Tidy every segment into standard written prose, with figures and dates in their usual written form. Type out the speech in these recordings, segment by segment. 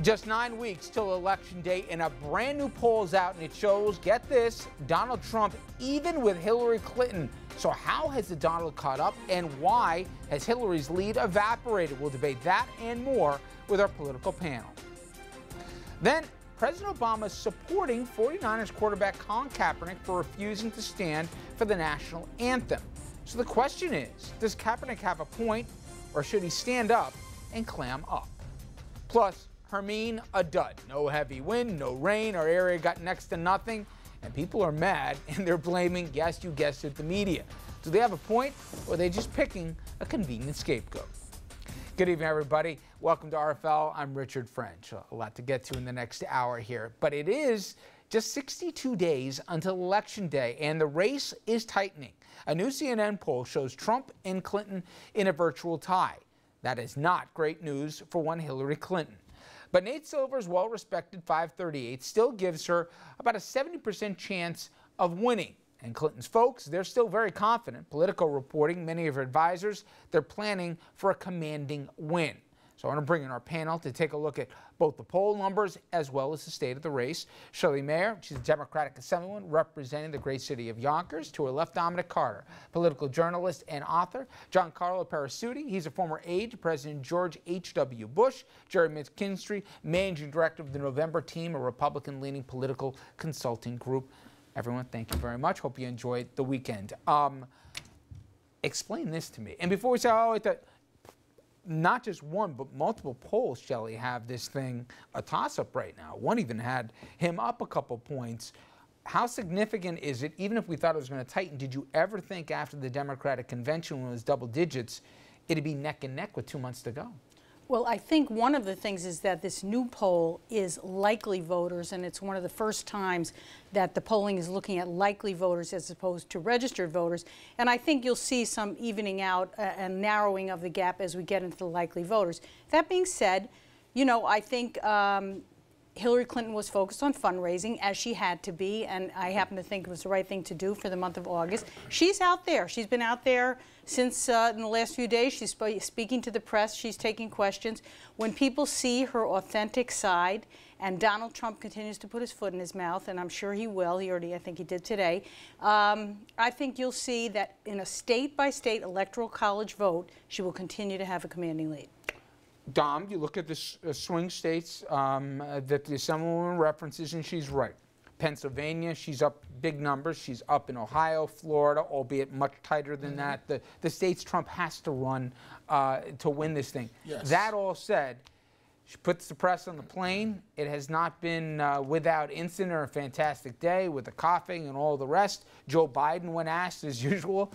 Just 9 weeks till Election Day, and a brand new poll is out, and it shows, get this, Donald Trump even with Hillary Clinton. So how has the Donald caught up, and why has Hillary's lead evaporated? We'll debate that and more with our political panel. Then, President Obama is supporting 49ers quarterback Colin Kaepernick for refusing to stand for the national anthem. So the question is, does Kaepernick have a point, or should he stand up and clam up? Plus, Hermine, a dud. No heavy wind, no rain, our area got next to nothing, and people are mad, and they're blaming, yes, you guessed it, the media. Do they have a point, or are they just picking a convenient scapegoat? Good evening, everybody. Welcome to RFL. I'm Richard French. A lot to get to in the next hour here, but it is just 62 days until Election Day, and the race is tightening. A new CNN poll shows Trump and Clinton in a virtual tie. That is not great news for one Hillary Clinton. But Nate Silver's well-respected 538 still gives her about a 70% chance of winning. And Clinton's folks, they're still very confident. Politico reporting, many of her advisors, they're planning for a commanding win. So I want to bring in our panel to take a look at both the poll numbers as well as the state of the race. Shirley Mayer, she's a Democratic Assemblywoman representing the great city of Yonkers. To her left, Dominic Carter, political journalist and author. Giancarlo Parasuti, he's a former aide to President George H.W. Bush. Jerry McKinstry, managing director of the November team, a Republican-leaning political consulting group. Everyone, thank you very much. Hope you enjoyed the weekend. Explain this to me. And before we say, not just one, but multiple polls, Shelley, have this thing a toss-up right now. One even had him up a couple points. How significant is it, even if we thought it was going to tighten, did you ever think after the Democratic convention when it was double digits, it'd be neck and neck with 2 months to go? Well, I think one of the things is that this new poll is likely voters, and it's one of the first times that the polling is looking at likely voters as opposed to registered voters. And I think you'll see some evening out and narrowing of the gap as we get into the likely voters. That being said, you know, I think Hillary Clinton was focused on fundraising, as she had to be, and I happen to think it was the right thing to do for the month of August. She's out there. She's been out there since in the last few days. She's speaking to the press. She's taking questions. When people see her authentic side, and Donald Trump continues to put his foot in his mouth, and I'm sure he will. He already, I think he did today. I think you'll see that in a state-by-state electoral college vote, she will continue to have a commanding lead. Dom, you look at the swing states that the Assemblywoman references, and she's right. Pennsylvania, she's up big numbers. She's up in Ohio, Florida, albeit much tighter than that. The states Trump has to run to win this thing. Yes. That all said, she puts the press on the plane. It has not been without incident or a fantastic day with the coughing and all the rest. Joe Biden, when asked, as usual,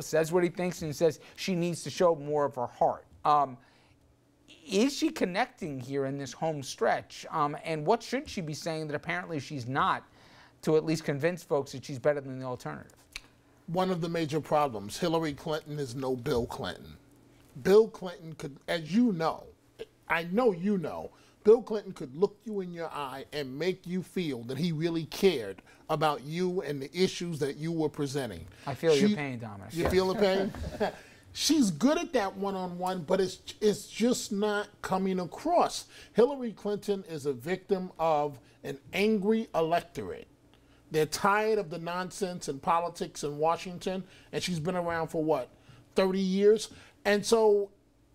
says what he thinks and says she needs to show more of her heart. Is she connecting here in this home stretch? And what should she be saying that apparently she's not, to at least convince folks that she's better than the alternative? One of the major problems, Hillary Clinton is no Bill Clinton. Bill Clinton could, as you know, I know you know, Bill Clinton could look you in your eye and make you feel that he really cared about you and the issues that you were presenting. I feel your pain, Dominic. You feel the pain? She's good at that one-on-one, but it's just not coming across. Hillary Clinton is a victim of an angry electorate. They're tired of the nonsense and politics in Washington, and she's been around for, what, 30 years? And so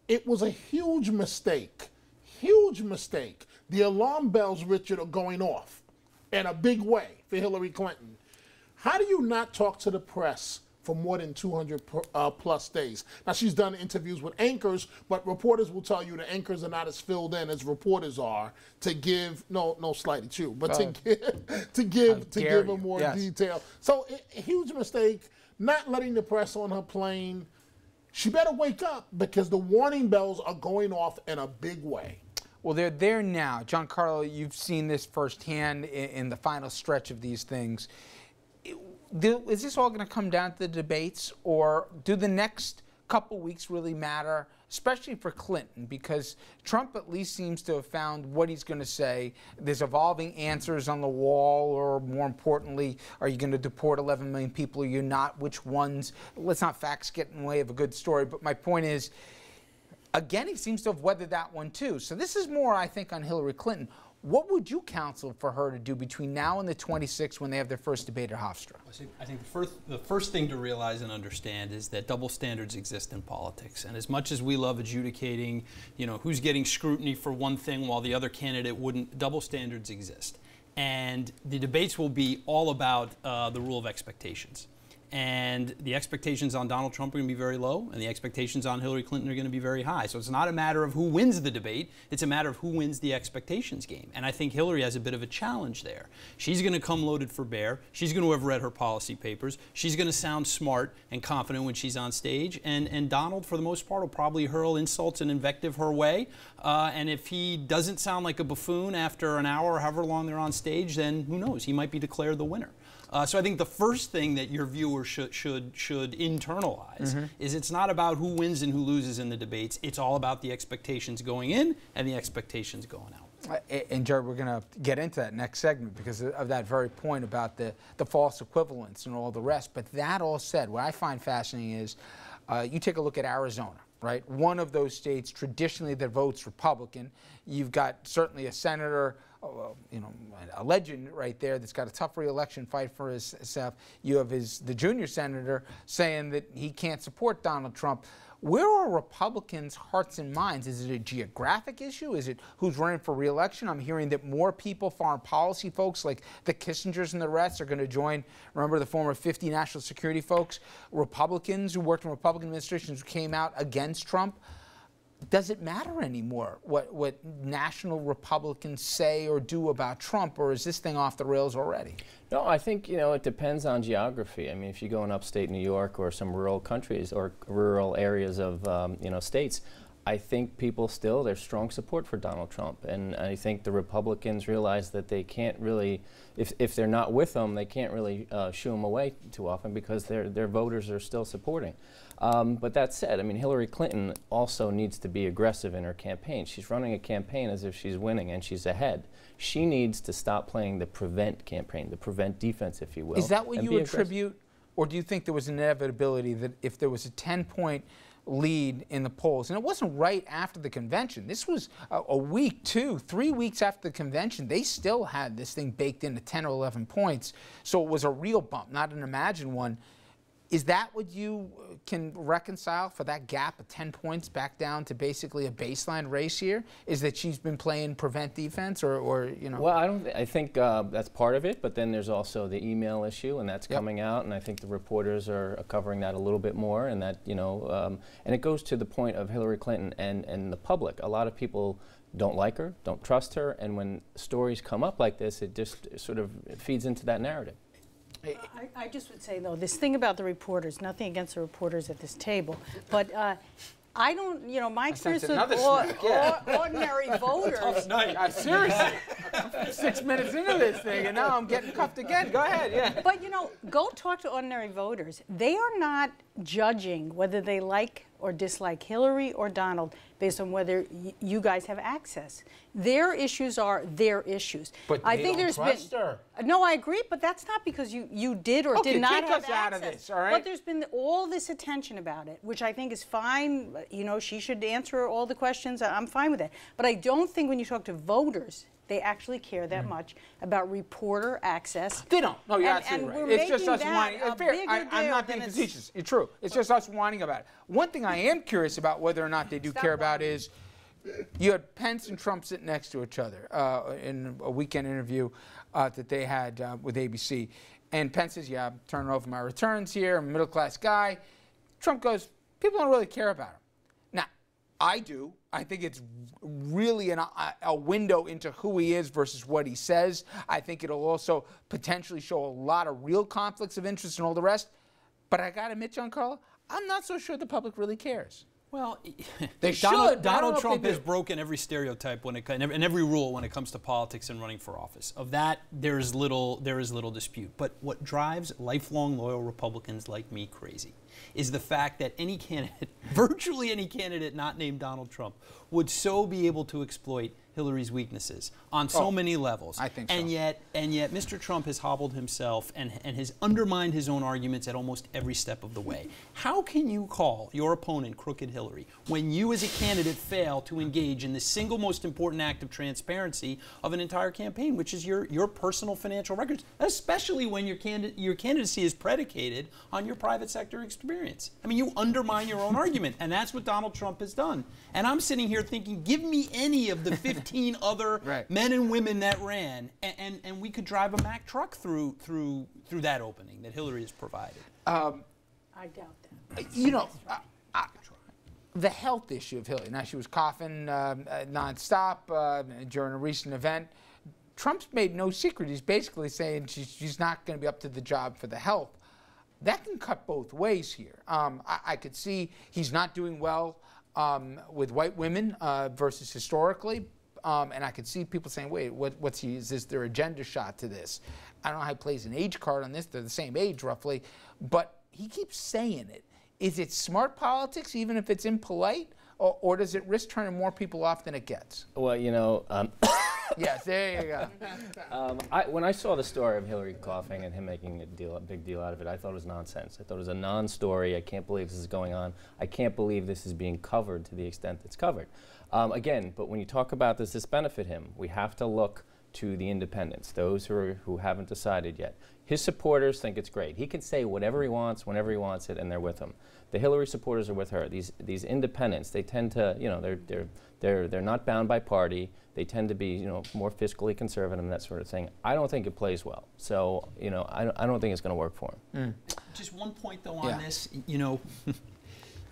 it was a huge mistake, huge mistake. The alarm bells, Richard, are going off in a big way for Hillary Clinton. How do you not talk to the press for more than 200 plus days? Now, she's done interviews with anchors, but reporters will tell you the anchors are not as filled in as reporters are to give, no slight at you, but to give a more detail. So a huge mistake, not letting the press on her plane. She better wake up because the warning bells are going off in a big way. Well, they're there now. Giancarlo, you've seen this firsthand in the final stretch of these things. Is this all going to come down to the debates, or do the next couple weeks really matter, especially for Clinton, because Trump at least seems to have found what he's going to say. There's evolving answers on the wall, or more importantly, are you going to deport 11 million people or you're not? Which ones? Let's not facts get in the way of a good story, but my point is, Again, he seems to have weathered that one too. So this is more, I think, on Hillary Clinton. What would you counsel for her to do between now and the 26th when they have their first debate at Hofstra? I think the first thing to realize and understand is that double standards exist in politics. And as much as we love adjudicating, who's getting scrutiny for one thing while the other candidate wouldn't, double standards exist. And the debates will be all about the rule of expectations. And the expectations on Donald Trump are going to be very low, and the expectations on Hillary Clinton are going to be very high. So it's not a matter of who wins the debate, it's a matter of who wins the expectations game. And I think Hillary has a bit of a challenge there. She's going to come loaded for bear. She's going to have read her policy papers. She's going to sound smart and confident when she's on stage. And Donald, for the most part, will probably hurl insults and invective her way. And if he doesn't sound like a buffoon after an hour or however long they're on stage, then who knows? He might be declared the winner. So I think the first thing that your viewers should internalize is it's not about who wins and who loses in the debates. It's all about the expectations going in and the expectations going out. And Jared, we're going to get into that next segment because of that very point about the false equivalence and all the rest. But that all said, what I find fascinating is you take a look at Arizona. Right, one of those states traditionally that votes Republican. You've got certainly a senator, a legend right there that's got a tough re-election fight for himself. You have the junior senator saying that he can't support Donald Trump. Where are Republicans' hearts and minds? Is it a geographic issue? Is it who's running for re-election? I'm hearing that more people, foreign policy folks like the Kissingers and the rest, are going to join. Remember the former 50 national security folks, Republicans who worked in Republican administrations who came out against Trump. Does it matter anymore what national Republicans say or do about Trump, or is this thing off the rails already? No, I think, it depends on geography. I mean, if you go in upstate New York or some rural countries or rural areas of, states, I think people still, there's strong support for Donald Trump. And I think the Republicans realize that they can't really, if they're not with him, they can't really shoo him away too often because their voters are still supporting. But that said, I mean, Hillary Clinton also needs to be aggressive in her campaign. She's running a campaign as if she's winning and she's ahead. She needs to stop playing the prevent campaign, the prevent defense, if you will. Is that what you attribute, or do you think there was an inevitability that if there was a 10-point lead in the polls, and it wasn't right after the convention, this was a week, 3 weeks after the convention, they still had this thing baked into 10 or 11 points, so it was a real bump, not an imagined one. Is that what you can reconcile for that gap of 10 points back down to basically a baseline race here? Is that she's been playing prevent defense or? Well, I think that's part of it, but then there's also the email issue, and that's coming out, and I think the reporters are covering that a little bit more, and that, and it goes to the point of Hillary Clinton and the public. A lot of people don't like her, don't trust her, and when stories come up like this, it just sort of feeds into that narrative. I just would say, though, this thing about the reporters, nothing against the reporters at this table, but I don't, my experience with ordinary voters. Tough night. Seriously. 6 minutes into this thing, and now I'm getting cuffed again. Go ahead, yeah. But, go talk to ordinary voters. They are not judging whether they like or dislike Hillary or Donald based on whether you guys have access. Their issues are their issues. But I think don't trust her. No, I agree, but that's not because you did or did not have access. Take us out of this, all right? But there's been all this attention about it, which I think is fine. She should answer all the questions. I'm fine with that. But I don't think when you talk to voters, they actually care that much about reporter access. They don't. No, you're absolutely right. It's just us whining. I'm not being facetious. It's true. It's just us whining about it. One thing I am curious about whether or not they do care about is you had Pence and Trump sitting next to each other in a weekend interview that they had with ABC. And Pence says, yeah, I'm turning over my returns here. I'm a middle-class guy. Trump goes, people don't really care about him. Now, I do. I think it's really a window into who he is versus what he says. I think it'll also potentially show a lot of real conflicts of interest and all the rest. But I got to admit, Giancarlo, I'm not so sure the public really cares. Well, they should. Donald Trump has broken every stereotype and every rule when it comes to politics and running for office. Of that, there is little dispute. But what drives lifelong loyal Republicans like me crazy is the fact that any candidate, virtually any candidate not named Donald Trump, would so be able to exploit Hillary's weaknesses on so many levels. I think so. And yet Mr. Trump has hobbled himself and has undermined his own arguments at almost every step of the way. How can you call your opponent crooked Hillary when you as a candidate fail to engage in the single most important act of transparency of an entire campaign, which is your personal financial records, especially when your candidacy is predicated on your private sector experience? I mean, you undermine your own argument, and that's what Donald Trump has done. And I'm sitting here thinking, give me any of the 15 other men and women that ran, and we could drive a Mack truck through that opening that Hillary has provided. I doubt that. You know, the health issue of Hillary. Now, she was coughing nonstop during a recent event. Trump's made no secret. He's basically saying she's not going to be up to the job for the health. That can cut both ways here. I could see he's not doing well with white women versus historically. And I could see people saying, wait, is there agenda shot to this? I don't know how he plays an age card on this. They're the same age, roughly. But he keeps saying it. Is it smart politics, even if it's impolite? Or does it risk turning more people off than it gets? Well, you know... Yes, there you go. When I saw the story of Hillary coughing and him making a big deal out of it, I thought it was nonsense. I thought it was a non-story. I can't believe this is going on. I can't believe this is being covered to the extent it's covered. Again, but when you talk about does this benefit him, we have to look to the independents, those who haven't decided yet. His supporters think it's great. He can say whatever he wants, whenever he wants it, and they're with him. The Hillary supporters are with her. These independents, they tend to, you know, they're not bound by party. They tend to be, you know, more fiscally conservative and that sort of thing. I don't think it plays well. So, you know, I don't think it's going to work for him. Just one point though on this, you know.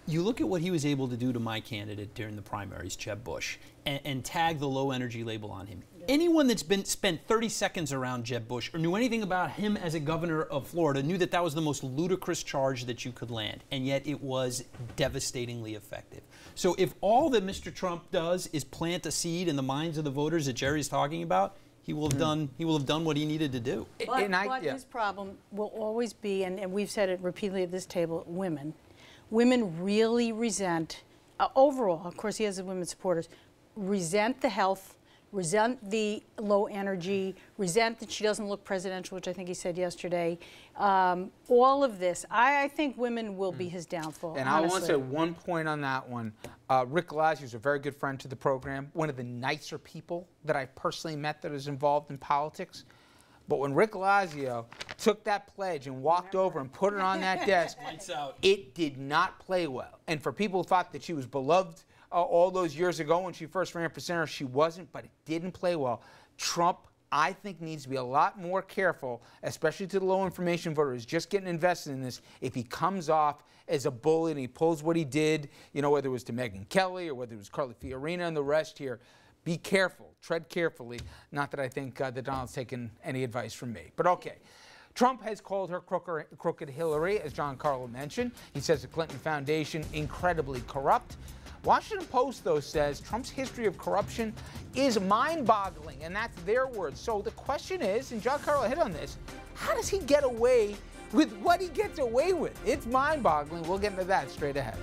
You look at what he was able to do to my candidate during the primaries, Jeb Bush, and tag the low energy label on him. Anyone that's spent 30 seconds around Jeb Bush or knew anything about him as a governor of Florida knew that that was the most ludicrous charge that you could land, and yet it was devastatingly effective. So if all that Mr. Trump does is plant a seed in the minds of the voters that Jerry's talking about, he will have done what he needed to do. But his problem will always be, and we've said it repeatedly at this table, women. Women really resent, overall, of course he has the women supporters, resent the health, resent the low energy, resent that she doesn't look presidential, which I think he said yesterday. All of this, I think women will be his downfall, And honestly. I want to say one point on that one. Rick Glasser is a very good friend to the program, one of the nicer people that I personally met that is involved in politics. But when Rick Glasser took that pledge and walked over and put it on that desk, it did not play well. And for people who thought that she was beloved all those years ago when she first ran for senator, she wasn't, but it didn't play well. Trump, I think, needs to be a lot more careful, especially to the low information voters, just getting invested in this. If he comes off as a bully and he pulls what he did, you know, whether it was to Megyn Kelly or whether it was Carly Fiorina and the rest here, be careful, tread carefully. Not that I think that Donald's taken any advice from me, but okay. Trump has called her crooked Hillary, as John Carlo mentioned. He says the Clinton Foundation incredibly corrupt. Washington Post, though, says Trump's history of corruption is mind-boggling, and that's their words. So the question is, and John Carlo hit on this, how does he get away with what he gets away with? It's mind-boggling. We'll get into that straight ahead.